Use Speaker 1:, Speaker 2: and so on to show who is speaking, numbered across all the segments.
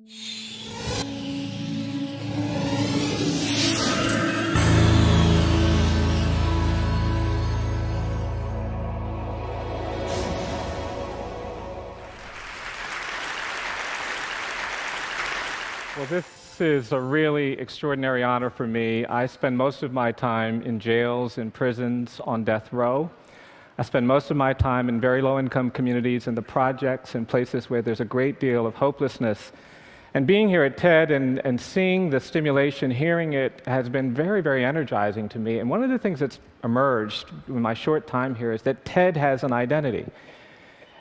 Speaker 1: Well, this is a really extraordinary honor for me. I spend most of my time in jails, in prisons, on death row. I spend most of my time in very low-income communities, in the projects, in places where there's a great deal of hopelessness. And being here at TED and seeing the stimulation, hearing it, has been very, very energizing to me. And one of the things that's emerged in my short time here is that TED has an identity.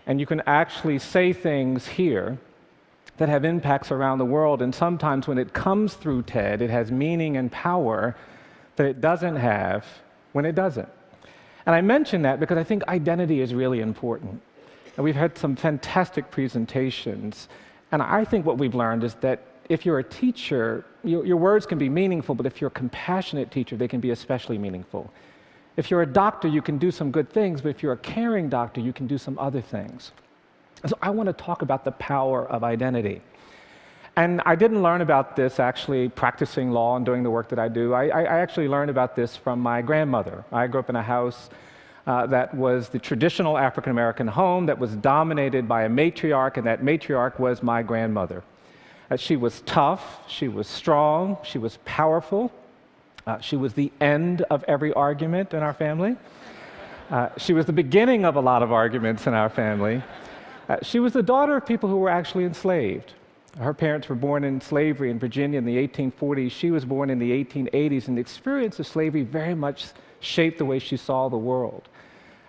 Speaker 1: And you can actually say things here that have impacts around the world, and sometimes when it comes through TED, it has meaning and power that it doesn't have when it doesn't. And I mention that because I think identity is really important. And we've had some fantastic presentations, and I think what we've learned is that if you're a teacher, your words can be meaningful, but if you're a compassionate teacher, they can be especially meaningful. If you're a doctor, you can do some good things, but if you're a caring doctor, you can do some other things. So I want to talk about the power of identity. And I didn't learn about this actually practicing law and doing the work that I do. I actually learned about this from my grandmother. I grew up in a house that was the traditional African-American home that was dominated by a matriarch, and that matriarch was my grandmother. She was tough, she was strong, she was powerful. She was the end of every argument in our family. She was the beginning of a lot of arguments in our family. She was the daughter of people who were actually enslaved. Her parents were born in slavery in Virginia in the 1840s. She was born in the 1880s, and the experience of slavery very much shaped the way she saw the world.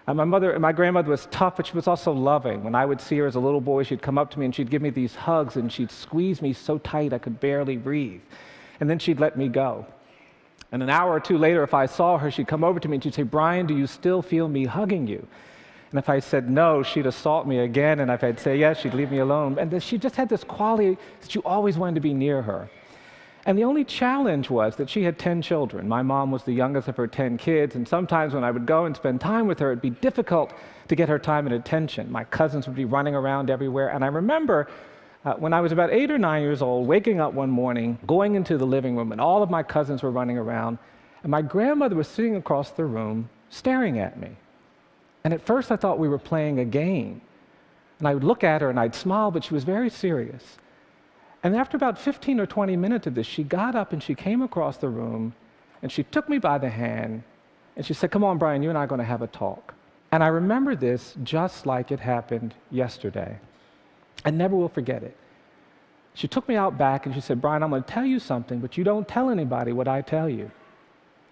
Speaker 1: My grandmother was tough, but she was also loving. When I would see her as a little boy, she'd come up to me and she'd give me these hugs, and she'd squeeze me so tight I could barely breathe. And then she'd let me go. And an hour or two later, if I saw her, she'd come over to me and she'd say, "Bryan, do you still feel me hugging you?" And if I said no, she'd assault me again, and if I'd say yes, she'd leave me alone. And she just had this quality that you always wanted to be near her. And the only challenge was that she had 10 children. My mom was the youngest of her 10 kids, and sometimes when I would go and spend time with her, it'd be difficult to get her time and attention. My cousins would be running around everywhere, and I remember when I was about 8 or 9 years old, waking up one morning, going into the living room, and all of my cousins were running around, and my grandmother was sitting across the room staring at me. And at first I thought we were playing a game. And I would look at her and I'd smile, but she was very serious. And after about 15 or 20 minutes of this, she got up and she came across the room and she took me by the hand and she said, "Come on, Bryan, you and I are going to have a talk." And I remember this just like it happened yesterday. I never will forget it. She took me out back and she said, "Bryan, I'm going to tell you something, but you don't tell anybody what I tell you."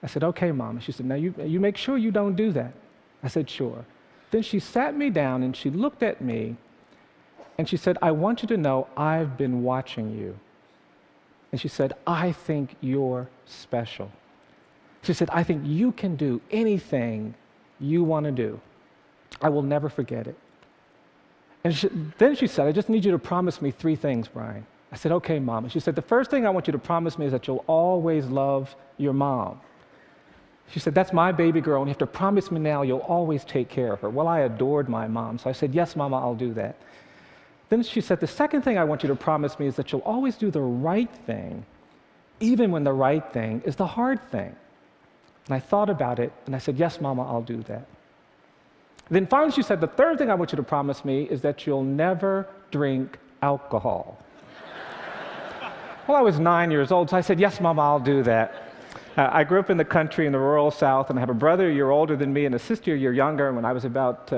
Speaker 1: I said, "Okay, Mom." She said, "Now you make sure you don't do that." I said, "Sure." Then she sat me down and she looked at me and she said, "I want you to know I've been watching you." And she said, "I think you're special." She said, "I think you can do anything you want to do. I will never forget it." And then she said, "I just need you to promise me 3 things, Bryan." I said, "Okay, Mom." And she said, "The first thing I want you to promise me is that you'll always love your mom." She said, "That's my baby girl, and you have to promise me now you'll always take care of her." Well, I adored my mom, so I said, "Yes, Mama, I'll do that." Then she said, "The second thing I want you to promise me is that you'll always do the right thing, even when the right thing is the hard thing." And I thought about it, and I said, "Yes, Mama, I'll do that." Then finally she said, "The third thing I want you to promise me is that you'll never drink alcohol." Well, I was 9 years old, so I said, "Yes, Mama, I'll do that." I grew up in the country in the rural South, and I have a brother a year older than me and a sister a year younger. And when I was about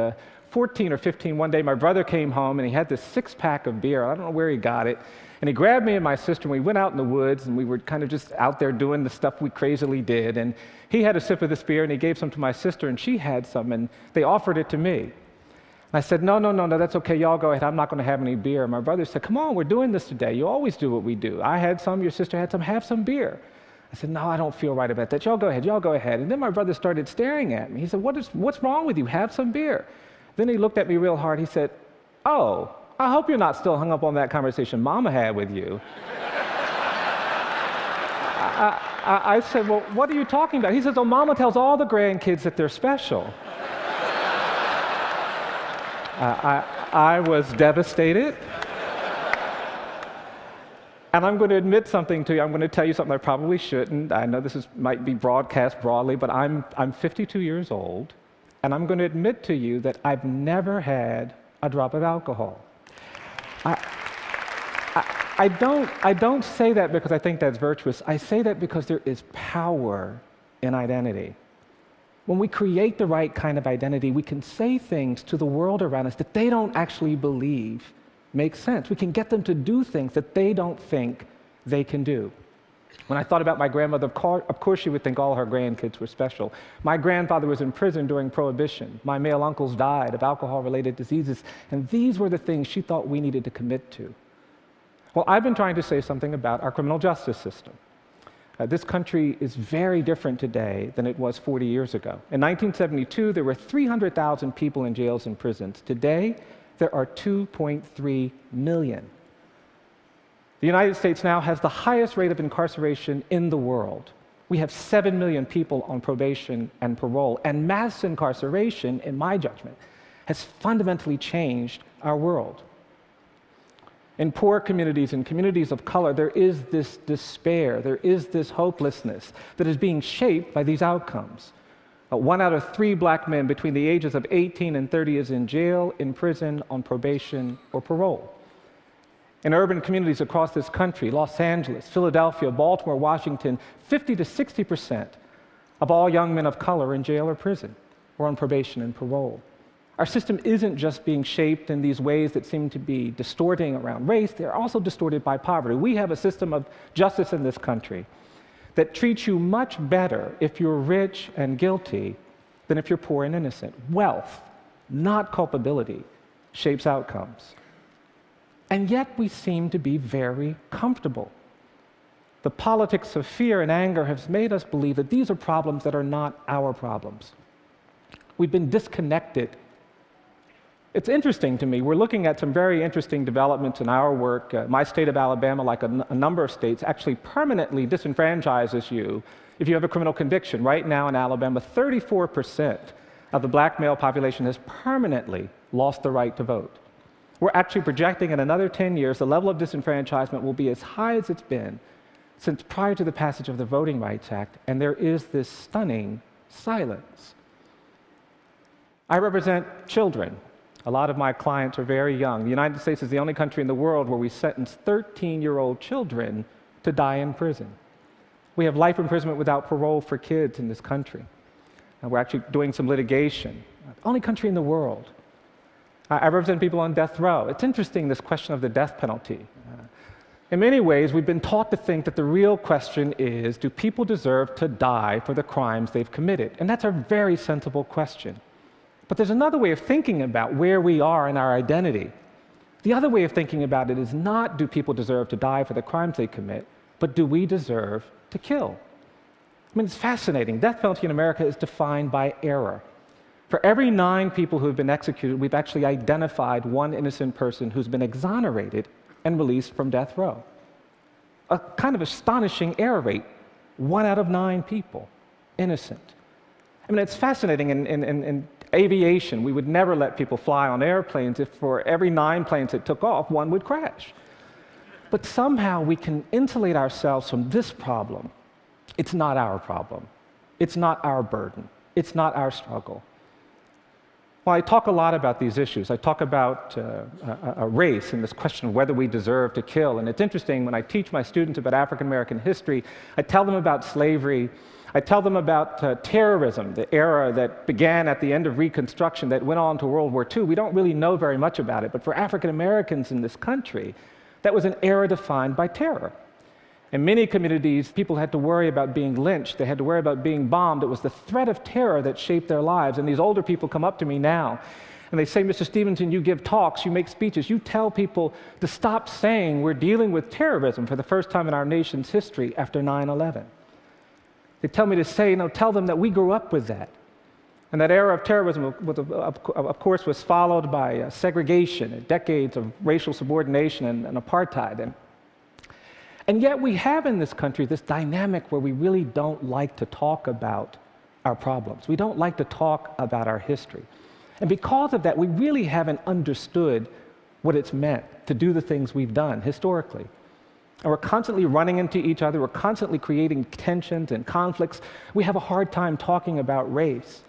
Speaker 1: 14 or 15, one day my brother came home and he had this 6-pack of beer. I don't know where he got it. And he grabbed me and my sister, and we went out in the woods, and we were kind of just out there doing the stuff we crazily did. And he had a sip of this beer, and he gave some to my sister, and she had some, and they offered it to me. And I said, no, that's okay, y'all go ahead. I'm not going to have any beer. And my brother said, "Come on, we're doing this today. You always do what we do. I had some, your sister had some, have some beer." I said, "No, I don't feel right about that. Y'all go ahead. And then my brother started staring at me. He said, what's wrong with you? Have some beer." Then he looked at me real hard. He said, "Oh, I hope you're not still hung up on that conversation Mama had with you." I said, "Well, what are you talking about?" He says, "Oh, Mama tells all the grandkids that they're special." I was devastated. And I'm going to admit something to you. I'm going to tell you something I probably shouldn't. I know might be broadcast broadly, but I'm 52 years old, and I'm going to admit to you that I've never had a drop of alcohol. I don't say that because I think that's virtuous. I say that because there is power in identity. When we create the right kind of identity, we can say things to the world around us that they don't actually believe make sense. We can get them to do things that they don't think they can do. When I thought about my grandmother, of course she would think all her grandkids were special. My grandfather was in prison during Prohibition. My male uncles died of alcohol-related diseases, and these were the things she thought we needed to commit to. Well, I've been trying to say something about our criminal justice system. This country is very different today than it was 40 years ago. In 1972, there were 300,000 people in jails and prisons. Today, there are 2.3 million. The United States now has the highest rate of incarceration in the world. We have 7 million people on probation and parole, and mass incarceration, in my judgment, has fundamentally changed our world. In poor communities and communities of color, there is this despair, there is this hopelessness that is being shaped by these outcomes. 1 out of 3 black men between the ages of 18 and 30 is in jail, in prison, on probation, or parole. In urban communities across this country, Los Angeles, Philadelphia, Baltimore, Washington, 50 to 60% of all young men of color are in jail or prison, or on probation and parole. Our system isn't just being shaped in these ways that seem to be distorting around race, they're also distorted by poverty. We have a system of justice in this country that treats you much better if you're rich and guilty than if you're poor and innocent. Wealth, not culpability, shapes outcomes. And yet we seem to be very comfortable. The politics of fear and anger has made us believe that these are problems that are not our problems. We've been disconnected. It's interesting to me. We're looking at some very interesting developments in our work. My state of Alabama, like a number of states, actually permanently disenfranchises you if you have a criminal conviction. Right now in Alabama, 34% of the black male population has permanently lost the right to vote. We're actually projecting in another 10 years, the level of disenfranchisement will be as high as it's been since prior to the passage of the Voting Rights Act, and there is this stunning silence. I represent children. A lot of my clients are very young. The United States is the only country in the world where we sentence 13-year-old children to die in prison. We have life imprisonment without parole for kids in this country. And we're actually doing some litigation. Only country in the world. I represent people on death row. It's interesting, this question of the death penalty. In many ways, we've been taught to think that the real question is, do people deserve to die for the crimes they've committed? And that's a very sensible question. But there's another way of thinking about where we are in our identity. The other way of thinking about it is not, do people deserve to die for the crimes they commit, but do we deserve to kill? I mean, it's fascinating. Death penalty in America is defined by error. For every 9 people who have been executed, we've actually identified 1 innocent person who's been exonerated and released from death row. A kind of astonishing error rate. 1 out of 9 people, innocent. I mean, it's fascinating. In aviation, we would never let people fly on airplanes if for every 9 planes that took off, 1 would crash. But somehow we can insulate ourselves from this problem. It's not our problem. It's not our burden. It's not our struggle. Well, I talk a lot about these issues. I talk about a race and this question of whether we deserve to kill. And it's interesting, when I teach my students about African American history, I tell them about slavery. I tell them about terrorism, the era that began at the end of Reconstruction that went on to World War II. We don't really know very much about it, but for African Americans in this country, that was an era defined by terror. In many communities, people had to worry about being lynched. They had to worry about being bombed. It was the threat of terror that shaped their lives. And these older people come up to me now, and they say, Mr. Stevenson, you give talks, you make speeches, you tell people to stop saying we're dealing with terrorism for the first time in our nation's history after 9/11. They tell me to say, tell them that we grew up with that. And that era of terrorism, of course, was followed by segregation and decades of racial subordination and apartheid. And yet we have in this country this dynamic where we really don't like to talk about our problems. We don't like to talk about our history. And because of that, we really haven't understood what it's meant to do the things we've done historically. and we're constantly running into each other, we're constantly creating tensions and conflicts, we have a hard time talking about race.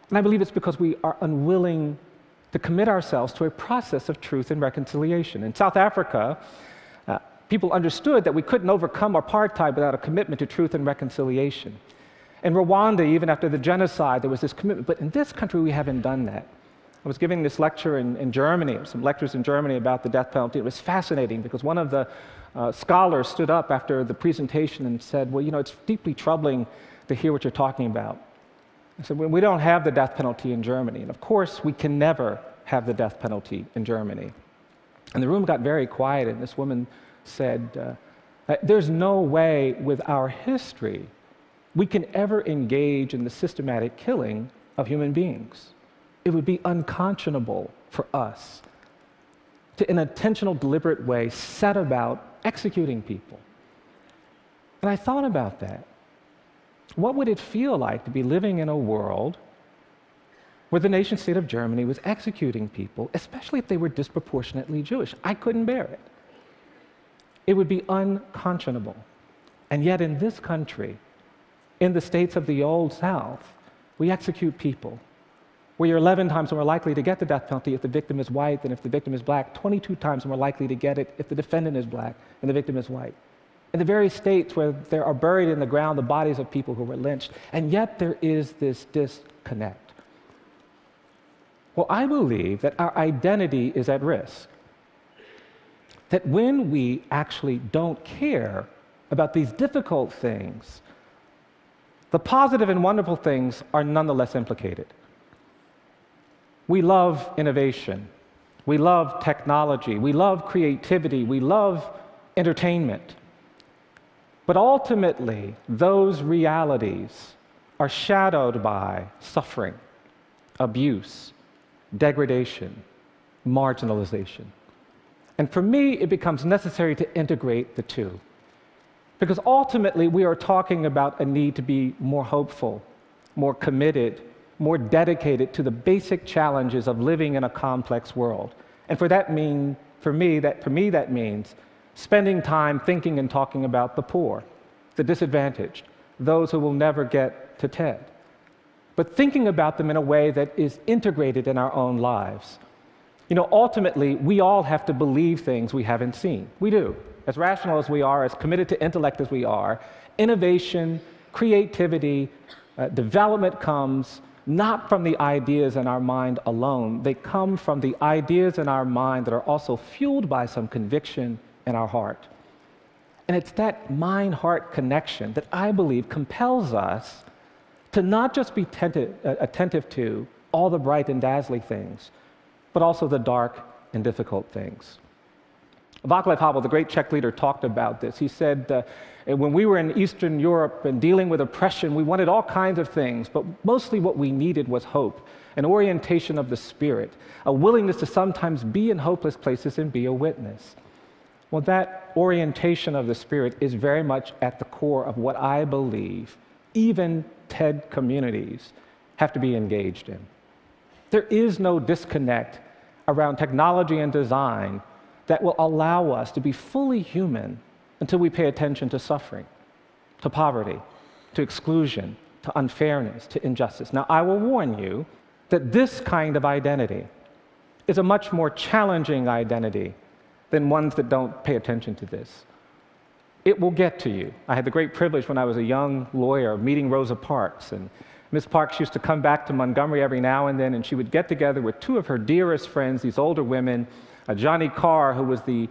Speaker 1: And I believe it's because we are unwilling to commit ourselves to a process of truth and reconciliation. In South Africa, people understood that we couldn't overcome apartheid without a commitment to truth and reconciliation. In Rwanda, even after the genocide, there was this commitment. But in this country, we haven't done that. I was giving this lecture in Germany, some lectures in Germany about the death penalty. It was fascinating because one of the scholars stood up after the presentation and said, well, you know, it's deeply troubling to hear what you're talking about. I said, well, we don't have the death penalty in Germany. And of course, we can never have the death penalty in Germany. And the room got very quiet, and this woman said, there's no way with our history we can ever engage in the systematic killing of human beings. It would be unconscionable for us to, in an intentional, deliberate way, set about executing people. And I thought about that. What would it feel like to be living in a world where the nation-state of Germany was executing people, especially if they were disproportionately Jewish? I couldn't bear it. It would be unconscionable. And yet in this country, in the states of the Old South, we execute people, where you're 11 times more likely to get the death penalty if the victim is white than if the victim is black, 22 times more likely to get it if the defendant is black and the victim is white. In the very states where there are buried in the ground the bodies of people who were lynched, and yet there is this disconnect. Well, I believe that our identity is at risk. That when we actually don't care about these difficult things, the positive and wonderful things are nonetheless implicated. We love innovation. We love technology. We love creativity. We love entertainment. But ultimately, those realities are shadowed by suffering, abuse, degradation, marginalization. And for me, it becomes necessary to integrate the two. Because ultimately, we are talking about a need to be more hopeful, more committed, more dedicated to the basic challenges of living in a complex world. And for me, that means spending time thinking and talking about the poor, the disadvantaged, those who will never get to TED. But thinking about them in a way that is integrated in our own lives. You know, ultimately, we all have to believe things we haven't seen. We do. As rational as we are, as committed to intellect as we are, innovation, creativity, development comes not from the ideas in our mind alone. They come from the ideas in our mind that are also fueled by some conviction in our heart. And it's that mind-heart connection that I believe compels us to not just be attentive to all the bright and dazzling things, but also the dark and difficult things. Václav Havel, the great Czech leader, talked about this. He said, when we were in Eastern Europe and dealing with oppression, we wanted all kinds of things, but mostly what we needed was hope, an orientation of the spirit, a willingness to sometimes be in hopeless places and be a witness. Well, that orientation of the spirit is very much at the core of what I believe even TED communities have to be engaged in. There is no disconnect around technology and design that will allow us to be fully human until we pay attention to suffering, to poverty, to exclusion, to unfairness, to injustice. Now, I will warn you that this kind of identity is a much more challenging identity than ones that don't pay attention to this. It will get to you. I had the great privilege when I was a young lawyer of meeting Rosa Parks, and Ms. Parks used to come back to Montgomery every now and then, and she would get together with two of her dearest friends, these older women, Johnny Carr, who was the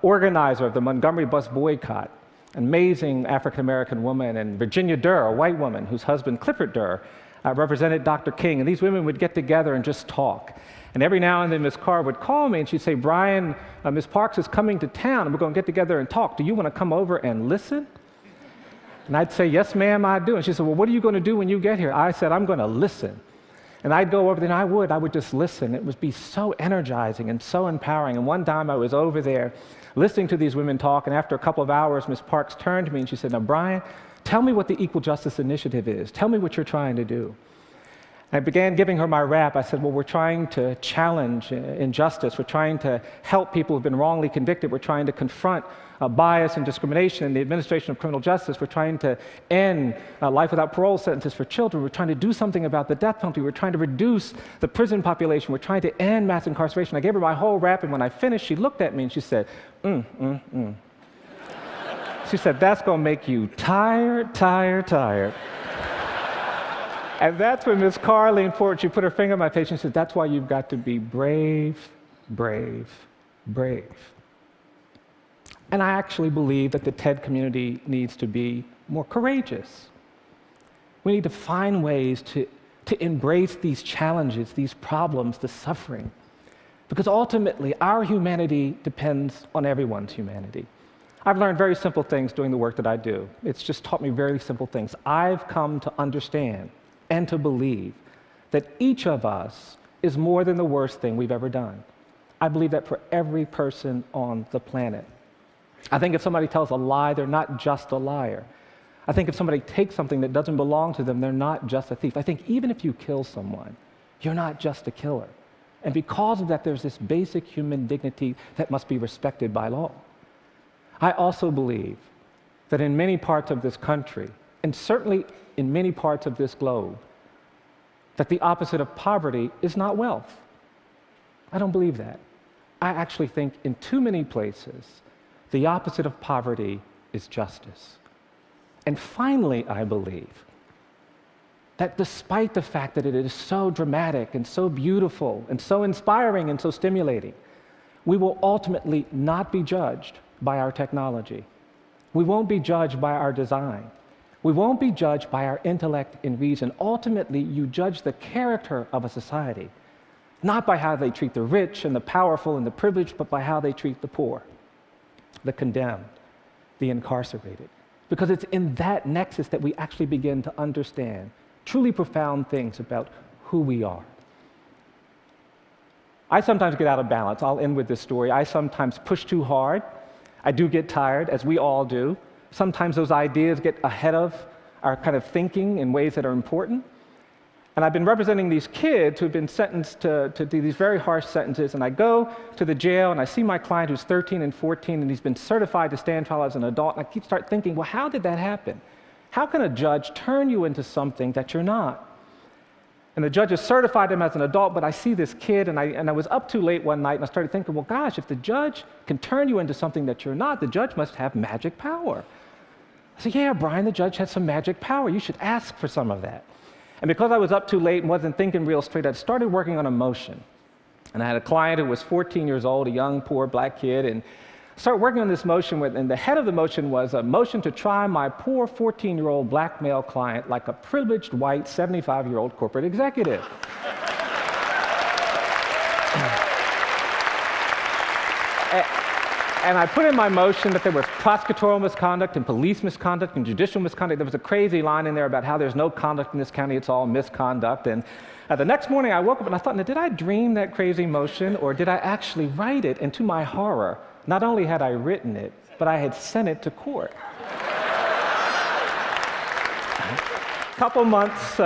Speaker 1: organizer of the Montgomery bus boycott, an amazing African-American woman, and Virginia Durr, a white woman whose husband, Clifford Durr, represented Dr. King. And these women would get together and just talk. And every now and then, Ms. Carr would call me, and she'd say, Bryan, Ms. Parks is coming to town, and we're going to get together and talk. Do you want to come over and listen? And I'd say, yes, ma'am, I do. And she said, well, what are you going to do when you get here? I said, I'm going to listen. And I'd go over there, and I would just listen. It would be so energizing and so empowering. And one time I was over there listening to these women talk, and after a couple of hours, Ms. Parks turned to me and she said, now, Bryan, tell me what the Equal Justice Initiative is. Tell me what you're trying to do. I began giving her my rap. I said, well, we're trying to challenge injustice. We're trying to help people who've been wrongly convicted. We're trying to confront bias and discrimination in the administration of criminal justice. We're trying to end life without parole sentences for children. We're trying to do something about the death penalty. We're trying to reduce the prison population. We're trying to end mass incarceration. I gave her my whole rap, and when I finished, she looked at me and she said, She said, that's going to make you tired, tired, tired. And that's when Ms. Carr leaned forward. She put her finger on my face and said, that's why you've got to be brave, brave, brave. And I actually believe that the TED community needs to be more courageous. We need to find ways to embrace these challenges, these problems, the suffering. Because ultimately, our humanity depends on everyone's humanity. I've learned very simple things doing the work that I do. It's just taught me very simple things. I've come to understand and to believe that each of us is more than the worst thing we've ever done. I believe that for every person on the planet. I think if somebody tells a lie, they're not just a liar. I think if somebody takes something that doesn't belong to them, they're not just a thief. I think even if you kill someone, you're not just a killer. And because of that, there's this basic human dignity that must be respected by law. I also believe that in many parts of this country, and certainly in many parts of this globe, that the opposite of poverty is not wealth. I don't believe that. I actually think in too many places, the opposite of poverty is justice. And finally, I believe that despite the fact that it is so dramatic and so beautiful and so inspiring and so stimulating, we will ultimately not be judged by our technology. We won't be judged by our design. We won't be judged by our intellect and reason. Ultimately, you judge the character of a society, not by how they treat the rich and the powerful and the privileged, but by how they treat the poor, the condemned, the incarcerated. Because it's in that nexus that we actually begin to understand truly profound things about who we are. I sometimes get out of balance. I'll end with this story. I sometimes push too hard. I do get tired, as we all do. Sometimes those ideas get ahead of our kind of thinking in ways that are important. And I've been representing these kids who've been sentenced to do these very harsh sentences, and I go to the jail and I see my client who's 13 and 14 and he's been certified to stand trial as an adult, and I start thinking, well, how did that happen? How can a judge turn you into something that you're not? And the judge has certified him as an adult, but I see this kid, and I was up too late one night, and I started thinking, well, gosh, if the judge can turn you into something that you're not, the judge must have magic power. I said, yeah, Brian, the judge has some magic power. You should ask for some of that. And because I was up too late and wasn't thinking real straight, I started working on a motion. And I had a client who was 14 years old, a young, poor black kid, and I started working on this motion, and the head of the motion was a motion to try my poor 14-year-old black male client like a privileged white 75-year-old corporate executive. And I put in my motion that there was prosecutorial misconduct and police misconduct and judicial misconduct. There was a crazy line in there about how there's no conduct in this county, it's all misconduct. And the next morning I woke up and I thought, now, did I dream that crazy motion or did I actually write it? And to my horror, not only had I written it, but I had sent it to court. A couple months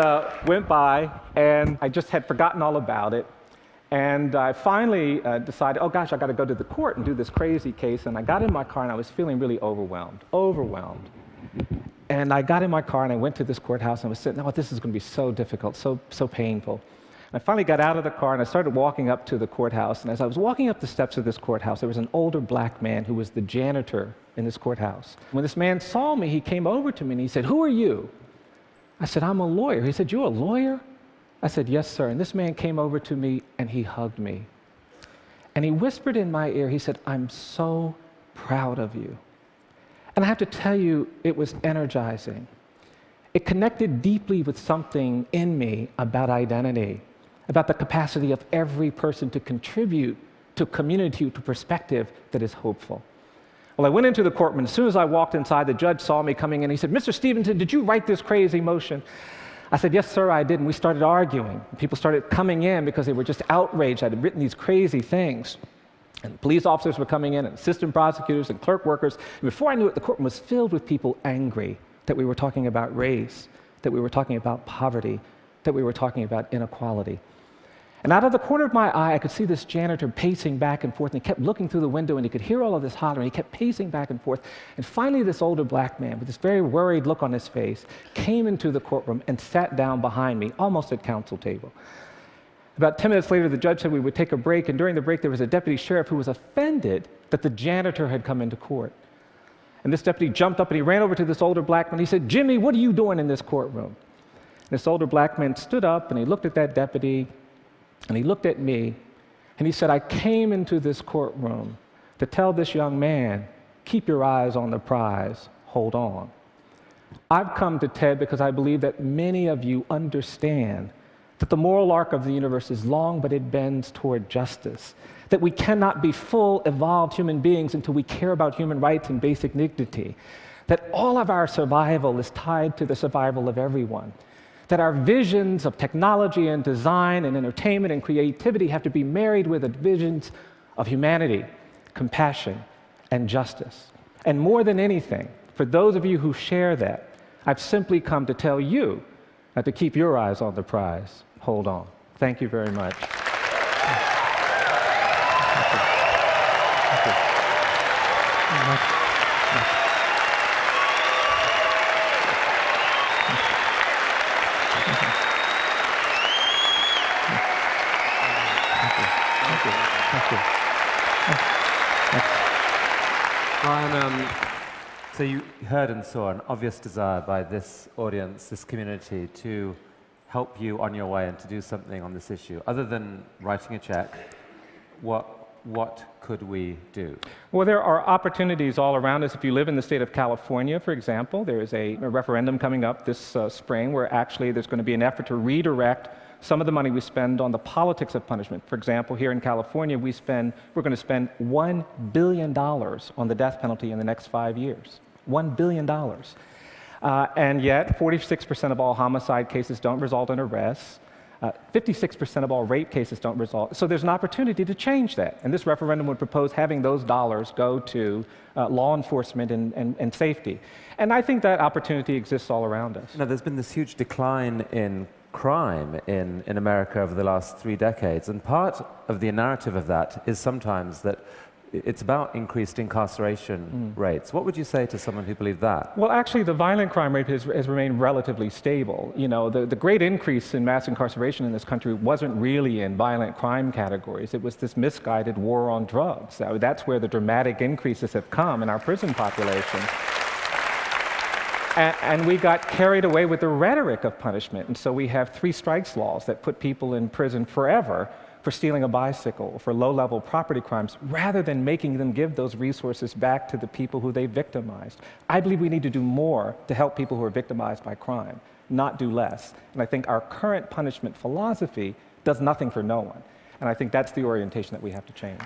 Speaker 1: went by and I just had forgotten all about it. And I finally decided, oh gosh, I got to go to the court and do this crazy case. And I got in my car and I was feeling really overwhelmed. And I got in my car and I went to this courthouse and I was sitting, oh, this is going to be so difficult, so painful. And I finally got out of the car and I started walking up to the courthouse. And as I was walking up the steps of this courthouse, there was an older black man who was the janitor in this courthouse. When this man saw me, he came over to me and he said, who are you? I said, I'm a lawyer. He said, you're a lawyer? I said, yes, sir. And this man came over to me and he hugged me. And he whispered in my ear, he said, I'm so proud of you. And I have to tell you, it was energizing. It connected deeply with something in me about identity, about the capacity of every person to contribute to a community, to perspective that is hopeful. Well, I went into the courtroom, and as soon as I walked inside, the judge saw me coming in. He said, Mr. Stevenson, did you write this crazy motion? I said, yes, sir, I did, and we started arguing. People started coming in because they were just outraged. I had written these crazy things. And police officers were coming in, and assistant prosecutors and clerk workers. And before I knew it, the courtroom was filled with people angry that we were talking about race, that we were talking about poverty, that we were talking about inequality. And out of the corner of my eye, I could see this janitor pacing back and forth, and he kept looking through the window, and he could hear all of this hollering. He kept pacing back and forth. And finally, this older black man, with this very worried look on his face, came into the courtroom and sat down behind me, almost at counsel table. About 10 minutes later, the judge said we would take a break, and during the break, there was a deputy sheriff who was offended that the janitor had come into court. And this deputy jumped up, and he ran over to this older black man. He said, "Jimmy, what are you doing in this courtroom?" And this older black man stood up, and he looked at that deputy, and he looked at me, and he said, "I came into this courtroom to tell this young man, keep your eyes on the prize, hold on." I've come to TED because I believe that many of you understand that the moral arc of the universe is long, but it bends toward justice, that we cannot be full, evolved human beings until we care about human rights and basic dignity, that all of our survival is tied to the survival of everyone, that our visions of technology and design and entertainment and creativity have to be married with the visions of humanity, compassion, and justice. And more than anything, for those of you who share that, I've simply come to tell you to keep your eyes on the prize. Hold on. Thank you very much.
Speaker 2: Bryan, so you heard and saw an obvious desire by this audience, this community, to help you on your way and to do something on this issue. Other than writing a check, what could we do?
Speaker 1: Well, there are opportunities all around us. If you live in the state of California, for example, there is a referendum coming up this spring where actually there's going to be an effort to redirect some of the money we spend on the politics of punishment. For example, here in California, we're going to spend $1 billion on the death penalty in the next 5 years. $1 billion. And yet, 46% of all homicide cases don't result in arrests. 56% of all rape cases don't result. So there's an opportunity to change that. And this referendum would propose having those dollars go to law enforcement and safety. And I think that opportunity exists all around us.
Speaker 2: There's been this huge decline in crime in America over the last 3 decades. And part of the narrative of that is sometimes that it's about increased incarceration rates. What would you say to someone who believed that?
Speaker 1: Well, actually, the violent crime rate has remained relatively stable. You know, the great increase in mass incarceration in this country wasn't really in violent crime categories. It was this misguided war on drugs. That's where the dramatic increases have come in our prison population. And we got carried away with the rhetoric of punishment. And so we have 3 strikes laws that put people in prison forever for stealing a bicycle or for low-level property crimes, rather than making them give those resources back to the people who they victimized. I believe we need to do more to help people who are victimized by crime, not do less. And I think our current punishment philosophy does nothing for no one. And I think that's the orientation that we have to change.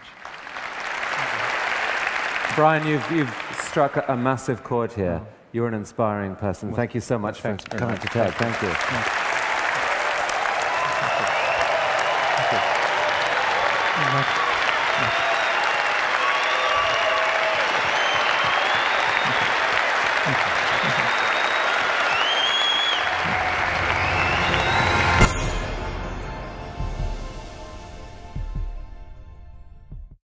Speaker 2: Bryan, you've struck a massive chord here. You're an inspiring person. Thank you so much for coming to TED. Thank you.
Speaker 1: Thank you.